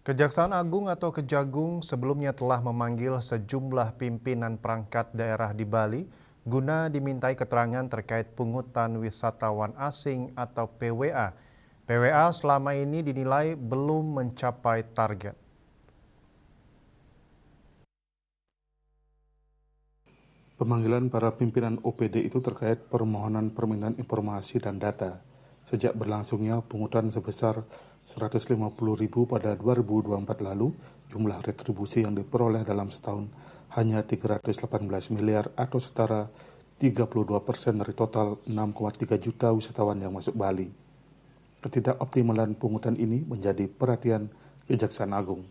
Kejaksaan Agung atau Kejagung sebelumnya telah memanggil sejumlah pimpinan perangkat daerah di Bali guna dimintai keterangan terkait pungutan wisatawan asing atau PWA. PWA selama ini dinilai belum mencapai target. Pemanggilan para pimpinan OPD itu terkait permohonan permintaan informasi dan data. Sejak berlangsungnya pungutan sebesar 150.000 pada 2024 lalu, jumlah retribusi yang diperoleh dalam setahun hanya 318 miliar atau setara 32% dari total 6,3 juta wisatawan yang masuk Bali. Ketidakoptimalan pungutan ini menjadi perhatian Kejaksaan Agung.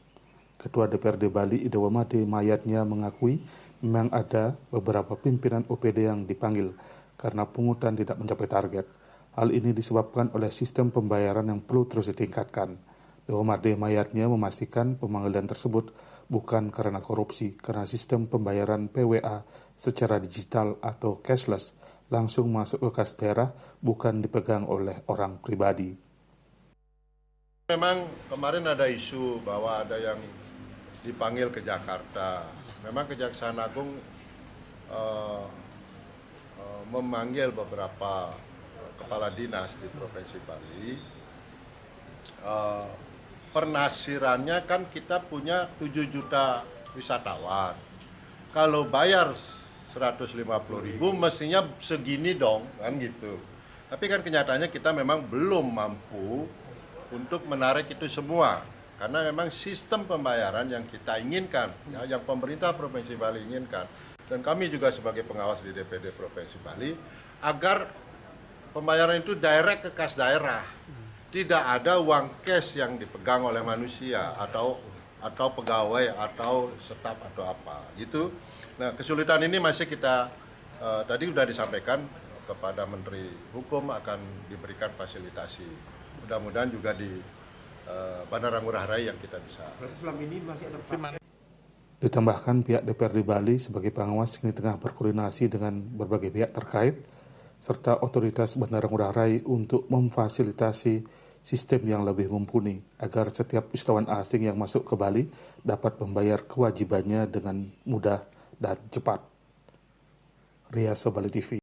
Ketua DPRD Bali Idewamade Mayatnya mengakui memang ada beberapa pimpinan OPD yang dipanggil karena pungutan tidak mencapai target. Hal ini disebabkan oleh sistem pembayaran yang perlu terus ditingkatkan. Idewamade Mayatnya memastikan pemanggilan tersebut bukan karena korupsi, karena sistem pembayaran PWA secara digital atau cashless langsung masuk ke kas daerah, bukan dipegang oleh orang pribadi. Memang kemarin ada isu bahwa ada yang dipanggil ke Jakarta. Memang Kejaksaan Agung memanggil beberapa kepala dinas di Provinsi Bali. Penafsirannya kan kita punya 7 juta wisatawan. Kalau bayar 150.000 mestinya segini dong, kan gitu. Tapi kan kenyataannya kita memang belum mampu untuk menarik itu semua. Karena memang sistem pembayaran yang kita inginkan, ya, yang pemerintah Provinsi Bali inginkan, dan kami juga sebagai pengawas di DPD Provinsi Bali, agar pembayaran itu direct ke kas daerah. Tidak ada uang cash yang dipegang oleh manusia atau pegawai atau staf atau apa gitu. Nah, kesulitan ini masih kita tadi sudah disampaikan kepada Menteri Hukum akan diberikan fasilitasi. Mudah-mudahan juga di Bandara Ngurah Rai yang kita bisa. Berarti selama ini masih ada. Ditambahkan pihak DPRD Bali sebagai pengawas kini tengah berkoordinasi dengan berbagai pihak terkait serta otoritas Bandara Ngurah Rai untuk memfasilitasi sistem yang lebih mumpuni agar setiap wisatawan asing yang masuk ke Bali dapat membayar kewajibannya dengan mudah dan cepat. Riyaso Bali TV.